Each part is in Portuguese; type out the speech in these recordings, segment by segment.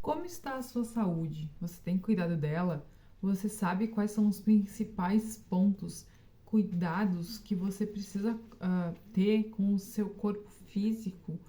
Como está a sua saúde? Você tem cuidado dela? Você sabe quais são os principais pontos, cuidados que você precisa ter com o seu corpo físico,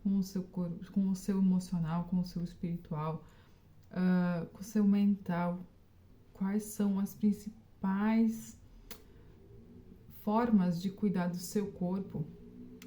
com o seu corpo, com o seu emocional, com o seu espiritual, com o seu mental? Quais são as principais formas de cuidar do seu corpo?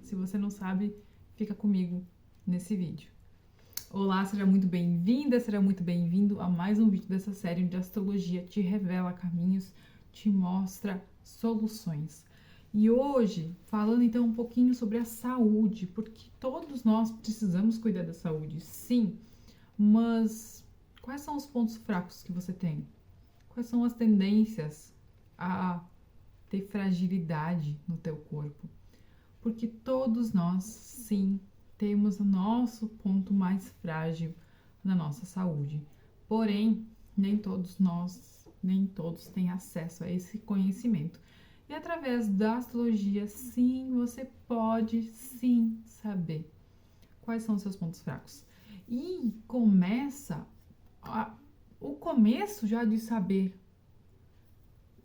Se você não sabe, fica comigo nesse vídeo. Olá, seja muito bem-vinda, seja muito bem-vindo a mais um vídeo dessa série onde a astrologia te revela caminhos, te mostra soluções. E hoje, falando então um pouquinho sobre a saúde, porque todos nós precisamos cuidar da saúde, sim, mas quais são os pontos fracos que você tem? Quais são as tendências a ter fragilidade no teu corpo? Porque todos nós, sim, temos o nosso ponto mais frágil na nossa saúde. Porém, nem todos têm acesso a esse conhecimento. E através da astrologia, sim, você pode sim saber quais são os seus pontos fracos. E o começo já de saber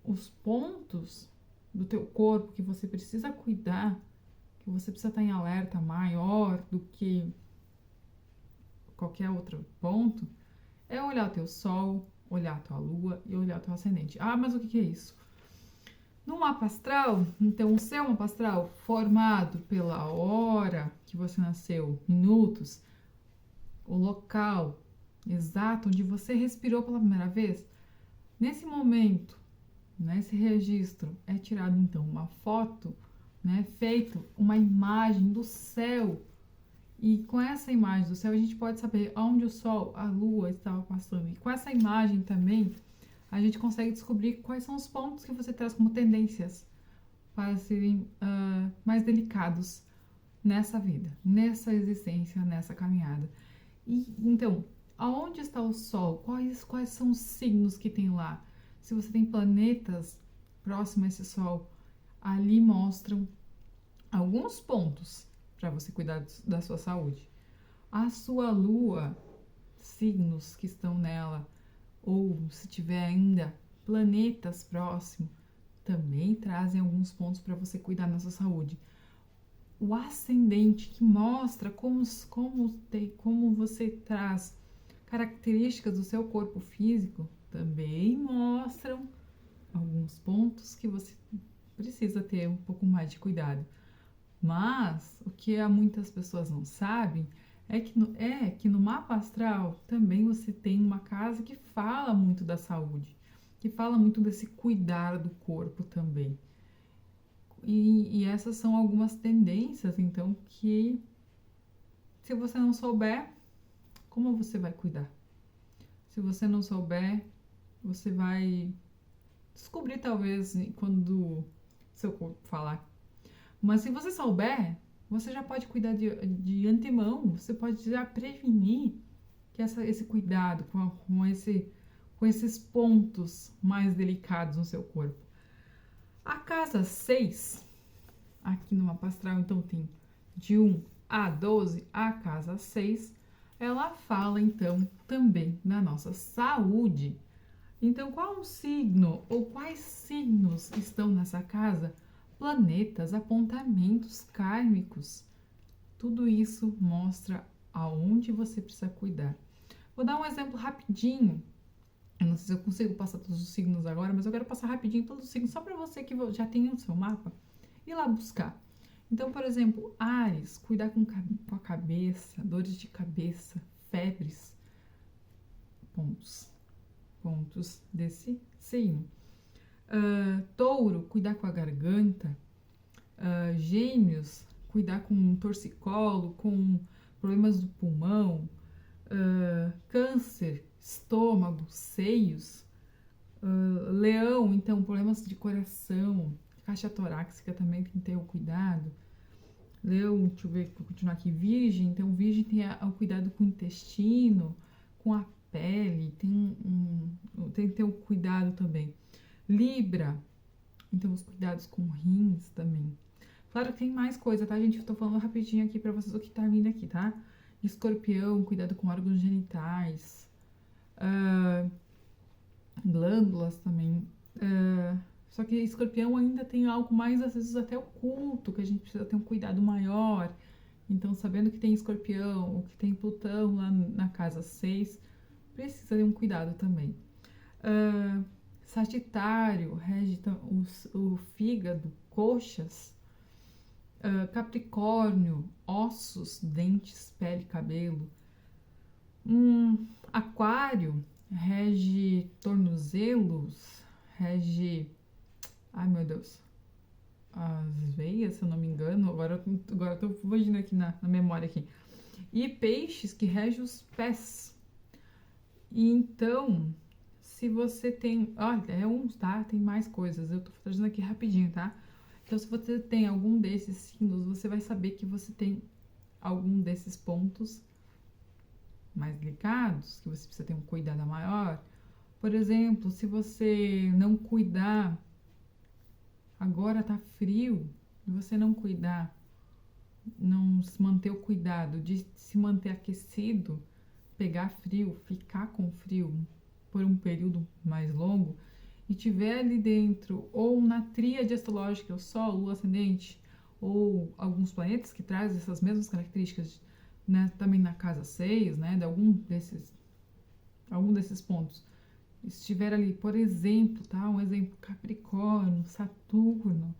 os pontos do teu corpo que você precisa cuidar, que você precisa estar em alerta maior do que qualquer outro ponto, é olhar o teu sol, olhar a tua lua e olhar o teu ascendente. Ah, mas o que é isso? No mapa astral, então o seu mapa astral, formado pela hora que você nasceu, minutos, o local exato onde você respirou pela primeira vez, nesse momento, nesse registro, é tirado então uma foto, feito uma imagem do céu, e com essa imagem do céu a gente pode saber onde o sol, a lua estava passando, e com essa imagem também a gente consegue descobrir quais são os pontos que você traz como tendências para serem mais delicados nessa vida, nessa existência, nessa caminhada. E então, aonde está o sol? Quais são os signos que tem lá? Se você tem planetas próximos a esse sol, ali mostram alguns pontos para você cuidar da sua saúde. A sua lua, signos que estão nela, ou se tiver ainda planetas próximos, também trazem alguns pontos para você cuidar da sua saúde. O ascendente, que mostra como você traz características do seu corpo físico, também mostram alguns pontos que você precisa ter um pouco mais de cuidado. Mas o que muitas pessoas não sabem é que no mapa astral também você tem uma casa que fala muito da saúde, que fala muito desse cuidar do corpo também. E essas são algumas tendências, então, que se você não souber, como você vai cuidar? Se você não souber, você vai descobrir talvez quando seu corpo falar. Mas se você souber, você já pode cuidar de antemão, você pode já prevenir que esse cuidado com esses pontos mais delicados no seu corpo. A casa 6, aqui no mapa astral, então tem de 1 a 12, a casa 6, ela fala então também da nossa saúde. Então, qual o signo ou quais signos estão nessa casa? Planetas, apontamentos kármicos. Tudo isso mostra aonde você precisa cuidar. Vou dar um exemplo rapidinho. Eu não sei se eu consigo passar todos os signos agora, mas eu quero passar rapidinho todos os signos, só para você que já tem o seu mapa, ir lá buscar. Então, por exemplo, Áries, cuidar com a cabeça, dores de cabeça, febres, pontos desse signo. Touro, cuidar com a garganta. Gêmeos, cuidar com um torcicolo, com problemas do pulmão. Câncer, estômago, seios. Leão, então, problemas de coração. Caixa torácica também tem que ter o cuidado. Leão, deixa eu ver, vou continuar aqui. Virgem, então, virgem tem o cuidado com o intestino, com a pele, tem que ter o cuidado também. Libra, então os cuidados com rins também. Claro que tem mais coisa, tá, gente? Eu tô falando rapidinho aqui pra vocês o que tá vindo aqui, tá? Escorpião, cuidado com órgãos genitais, glândulas também. Só que escorpião ainda tem algo mais, às vezes, até oculto, que a gente precisa ter um cuidado maior. Então, sabendo que tem escorpião, ou que tem Plutão lá na casa 6, precisa ter um cuidado também. Sagitário rege o fígado, coxas. Capricórnio, ossos, dentes, pele, cabelo. Aquário rege tornozelos, rege, ai meu Deus, as veias, se eu não me engano, agora eu tô fugindo aqui na memória aqui. E peixes, que rege os pés. E então, se você tem, olha, tá? Tem mais coisas, eu tô trazendo aqui rapidinho, tá? Então, se você tem algum desses signos, você vai saber que você tem algum desses pontos mais ligados, que você precisa ter um cuidado maior. Por exemplo, se você não cuidar, agora tá frio, e você não cuidar, não se manter o cuidado de se manter aquecido, pegar frio, ficar com frio por um período mais longo, e tiver ali dentro, ou na tríade astrológica, o Sol, Lua ascendente, ou alguns planetas que trazem essas mesmas características, né, também na casa 6, né, de algum desses pontos, estiver ali, por exemplo, tá, um exemplo, Capricórnio, Saturno,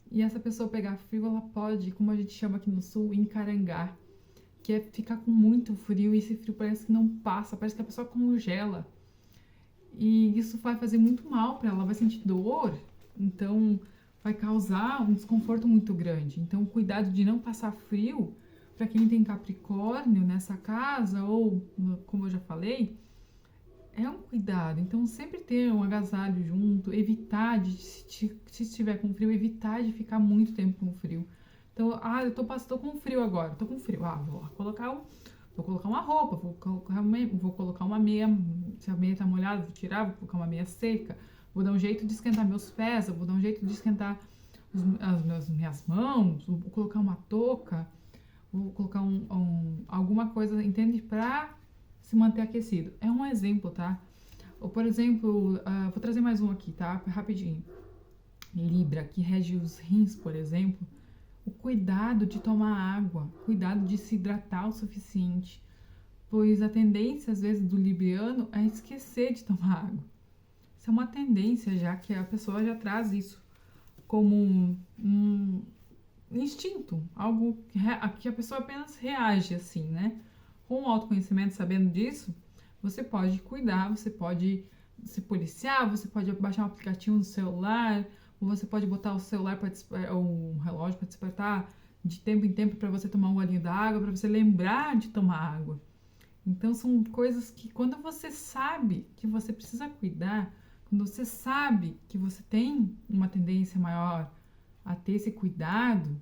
e essa pessoa pegar frio, ela pode, como a gente chama aqui no Sul, encarangar, que é ficar com muito frio, e esse frio parece que não passa, parece que a pessoa congela. E isso vai fazer muito mal para ela, vai sentir dor, então vai causar um desconforto muito grande. Então, cuidado de não passar frio para quem tem Capricórnio nessa casa, ou, como eu já falei, é um cuidado. Então, sempre ter um agasalho junto, evitar de, se estiver com frio, evitar de ficar muito tempo com frio. Então, eu tô com frio agora, tô com frio. Vou colocar uma roupa, vou colocar uma meia, se a meia tá molhada, vou tirar, vou colocar uma meia seca, vou dar um jeito de esquentar meus pés, vou dar um jeito de esquentar as minhas mãos, vou colocar uma touca, vou colocar alguma coisa, entende? Pra se manter aquecido. É um exemplo, tá? Ou, por exemplo, vou trazer mais um aqui, tá? Rapidinho. Libra, que rege os rins, por exemplo. O cuidado de tomar água, cuidado de se hidratar o suficiente, pois a tendência, às vezes, do libriano é esquecer de tomar água. Isso é uma tendência, já que a pessoa já traz isso como um instinto, algo que a pessoa apenas reage assim, né? Com o autoconhecimento, sabendo disso, você pode cuidar, você pode se policiar, você pode baixar um aplicativo no celular, ou você pode botar o celular ou um relógio para despertar de tempo em tempo para você tomar um golinho d'água, para você lembrar de tomar água. Então são coisas que quando você sabe que você precisa cuidar, quando você sabe que você tem uma tendência maior a ter esse cuidado,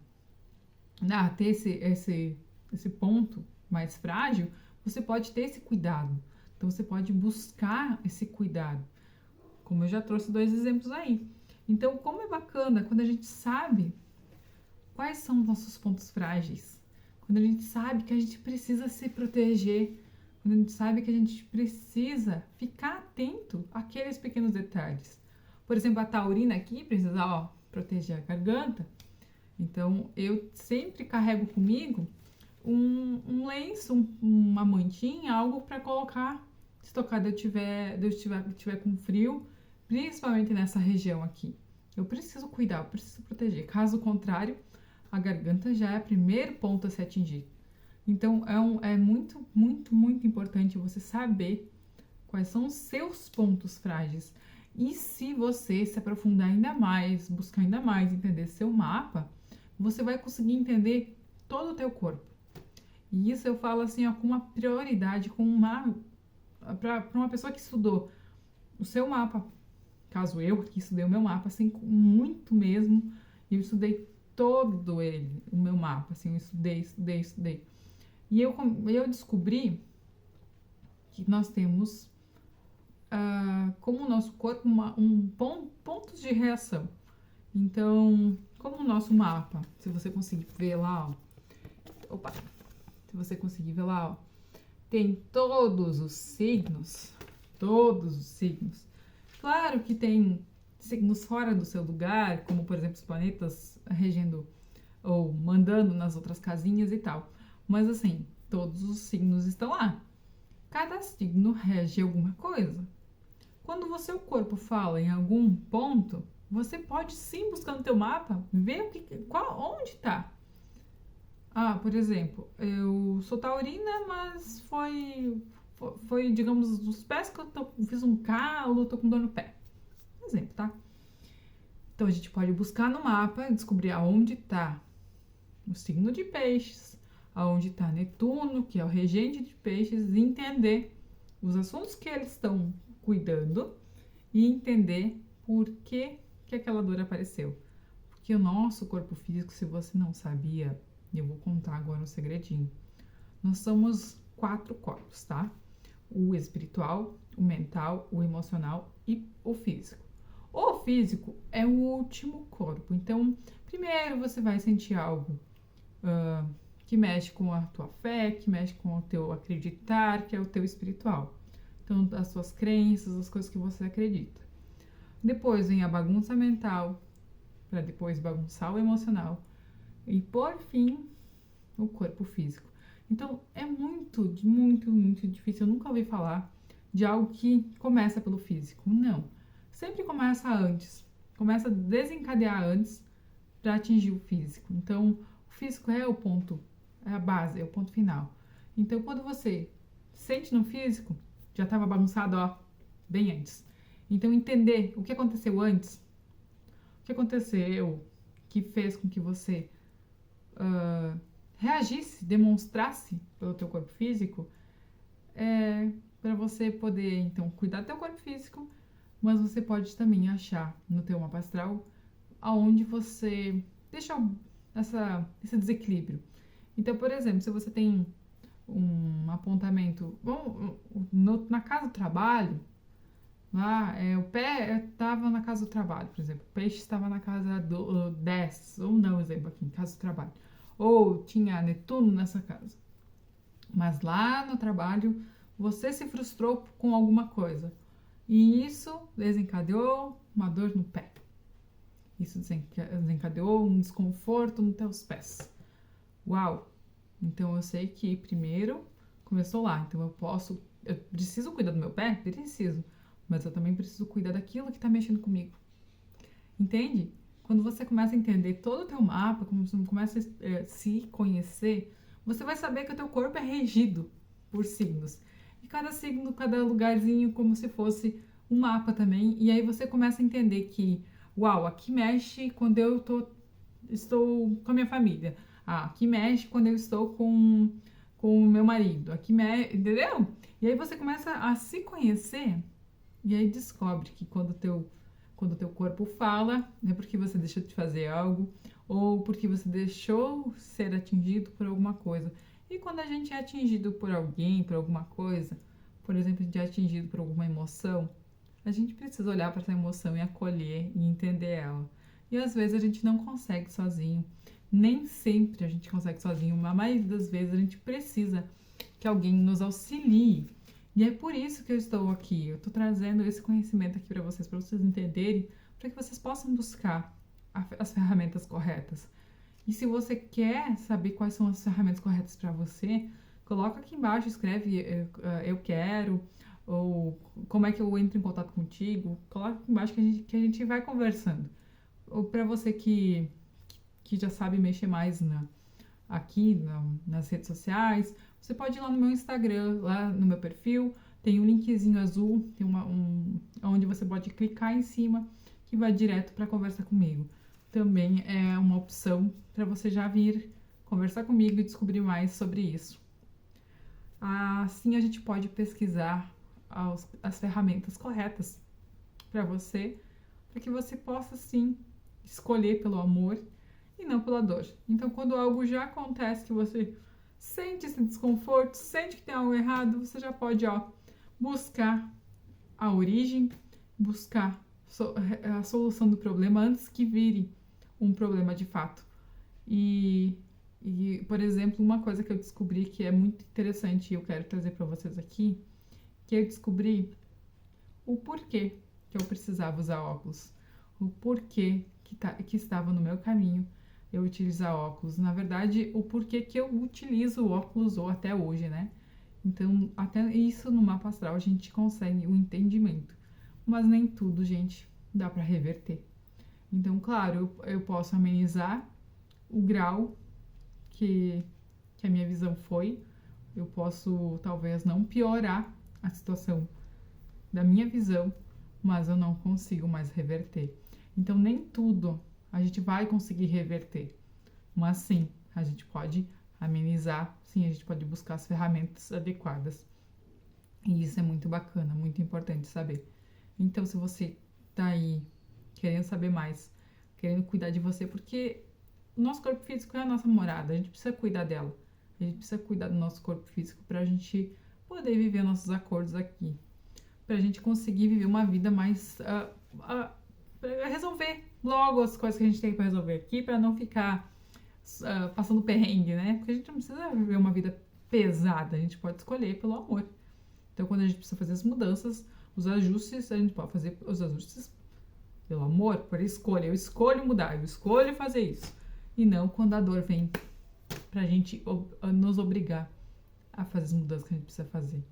a ter esse ponto mais frágil, você pode ter esse cuidado. Então você pode buscar esse cuidado. Como eu já trouxe 2 exemplos aí. Então, como é bacana quando a gente sabe quais são os nossos pontos frágeis, quando a gente sabe que a gente precisa se proteger, quando a gente sabe que a gente precisa ficar atento àqueles pequenos detalhes. Por exemplo, a taurina aqui precisa, proteger a garganta. Então, eu sempre carrego comigo um lenço, uma mantinha, algo para colocar se tocar eu estiver com frio, principalmente nessa região aqui. Eu preciso cuidar, eu preciso proteger. Caso contrário, a garganta já é o primeiro ponto a se atingir. Então, é muito, muito, muito importante você saber quais são os seus pontos frágeis. E se você se aprofundar ainda mais, buscar ainda mais, entender seu mapa, você vai conseguir entender todo o teu corpo. E isso eu falo assim, com uma prioridade, para uma pessoa que estudou o seu mapa. Caso eu que estudei o meu mapa, assim, muito mesmo, eu estudei todo ele, o meu mapa, assim, eu estudei. E eu descobri que nós temos, como o nosso corpo, pontos de reação. Então, como o nosso mapa, se você conseguir ver lá, se você conseguir ver lá, ó, tem todos os signos, todos os signos. Claro que tem signos fora do seu lugar, como por exemplo os planetas regendo ou mandando nas outras casinhas e tal. Mas assim, todos os signos estão lá. Cada signo rege alguma coisa. Quando o seu corpo fala em algum ponto, você pode sim buscar no teu mapa, ver onde está. Ah, por exemplo, eu sou taurina, mas foi, digamos, dos pés que fiz um calo, tô com dor no pé. Exemplo, tá? Então a gente pode buscar no mapa e descobrir aonde está o signo de peixes, aonde está Netuno, que é o regente de peixes, e entender os assuntos que eles estão cuidando e entender por que aquela dor apareceu. Porque o nosso corpo físico, se você não sabia, eu vou contar agora um segredinho. Nós somos 4 corpos, tá? O espiritual, o mental, o emocional e o físico. O físico é o último corpo. Então, primeiro você vai sentir algo que mexe com a tua fé, que mexe com o teu acreditar, que é o teu espiritual. Então, as suas crenças, as coisas que você acredita. Depois vem a bagunça mental, para depois bagunçar o emocional. E por fim, o corpo físico. Então, é muito, muito, muito difícil. Eu nunca ouvi falar de algo que começa pelo físico. Não. Sempre começa antes. Começa a desencadear antes para atingir o físico. Então, o físico é o ponto, é a base, é o ponto final. Então, quando você sente no físico, já estava bagunçado, ó, bem antes. Então, entender o que aconteceu antes, o que aconteceu que fez com que você reagisse, demonstrasse pelo teu corpo físico, para você poder, então, cuidar do teu corpo físico, mas você pode também achar no teu mapa astral aonde você deixa esse desequilíbrio. Então, por exemplo, se você tem um apontamento, na casa do trabalho, lá, o pé estava na casa do trabalho, por exemplo, o peixe estava na casa do 10, ou não, exemplo aqui, em casa do trabalho, ou tinha Netuno nessa casa. Mas lá no trabalho, você se frustrou com alguma coisa, e isso desencadeou uma dor no pé. Isso desencadeou um desconforto nos teus pés. Uau! Então eu sei que primeiro começou lá. Então eu preciso cuidar do meu pé? Preciso. Mas eu também preciso cuidar daquilo que está mexendo comigo. Entende? Quando você começa a entender todo o teu mapa, quando você começa a se conhecer, você vai saber que o teu corpo é regido por signos. E cada signo, cada lugarzinho, como se fosse um mapa também. E aí você começa a entender que, uau, aqui mexe quando eu estou com a minha família. Ah, aqui mexe quando eu estou com o meu marido. Aqui mexe, entendeu? E aí você começa a se conhecer e aí descobre que quando o teu corpo fala, é porque você deixou de fazer algo ou porque você deixou ser atingido por alguma coisa. E quando a gente é atingido por alguém, por alguma coisa, por exemplo, a gente é atingido por alguma emoção, a gente precisa olhar para essa emoção e acolher e entender ela. E às vezes a gente não consegue sozinho. Nem sempre a gente consegue sozinho, mas a maioria das vezes a gente precisa que alguém nos auxilie. E é por isso que eu estou aqui. Eu estou trazendo esse conhecimento aqui para vocês entenderem, para que vocês possam buscar as ferramentas corretas. E se você quer saber quais são as ferramentas corretas para você, coloca aqui embaixo, escreve eu quero, ou como é que eu entro em contato contigo, coloca aqui embaixo que a gente vai conversando. Ou para você que já sabe mexer mais nas redes sociais, você pode ir lá no meu Instagram, lá no meu perfil, tem um linkzinho azul, tem onde você pode clicar em cima que vai direto para conversar comigo. Também é uma opção para você já vir conversar comigo e descobrir mais sobre isso. Assim a gente pode pesquisar as ferramentas corretas para você, para que você possa sim escolher pelo amor e não pela dor. Então, quando algo já acontece, que você sente esse desconforto, sente que tem algo errado, você já pode buscar a origem, buscar a solução do problema antes que vire um problema de fato. E E, por exemplo, uma coisa que eu descobri que é muito interessante e eu quero trazer para vocês aqui, que eu descobri o porquê que eu precisava usar óculos, o porquê que estava no meu caminho eu utilizar óculos. Na verdade, o porquê que eu utilizo o óculos ou até hoje, né? Então, até isso no mapa astral a gente consegue o entendimento. Mas nem tudo, gente, dá para reverter. Então, claro, eu posso amenizar o grau que a minha visão foi. Eu posso, talvez, não piorar a situação da minha visão, mas eu não consigo mais reverter. Então, nem tudo a gente vai conseguir reverter. Mas sim, a gente pode amenizar, sim, a gente pode buscar as ferramentas adequadas. E isso é muito bacana, muito importante saber. Então, se você tá aí querendo saber mais, querendo cuidar de você, porque o nosso corpo físico é a nossa morada, a gente precisa cuidar dela. A gente precisa cuidar do nosso corpo físico pra gente poder viver nossos acordos aqui. Pra gente conseguir viver uma vida mais. Pra resolver logo as coisas que a gente tem pra resolver aqui, pra não ficar passando perrengue, né? Porque a gente não precisa viver uma vida pesada, a gente pode escolher pelo amor. Então, quando a gente precisa fazer as mudanças, os ajustes, a gente pode fazer os ajustes pelo amor, por escolha. Eu escolho mudar, eu escolho fazer isso. E não quando a dor vem pra gente nos obrigar a fazer as mudanças que a gente precisa fazer.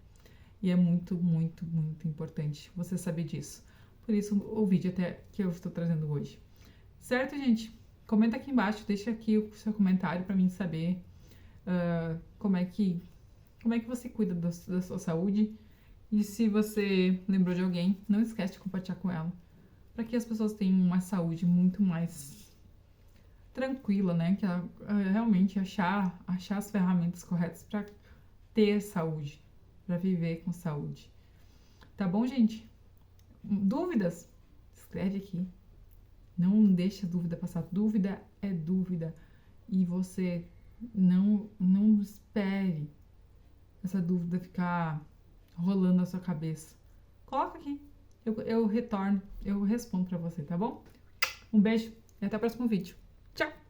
E é muito, muito, muito importante você saber disso. Por isso, o vídeo até que eu estou trazendo hoje. Certo, gente? Comenta aqui embaixo, deixa aqui o seu comentário para mim saber como é que você cuida da sua saúde. E se você lembrou de alguém, não esquece de compartilhar com ela. Para que as pessoas tenham uma saúde muito mais tranquila, né? Que ela realmente achar as ferramentas corretas para ter saúde, para viver com saúde. Tá bom, gente? Dúvidas? Escreve aqui. Não deixa dúvida passar. Dúvida é dúvida. E você não espere essa dúvida ficar rolando na sua cabeça. Coloca aqui. Eu retorno, eu respondo pra você, tá bom? Um beijo e até o próximo vídeo. Tchau!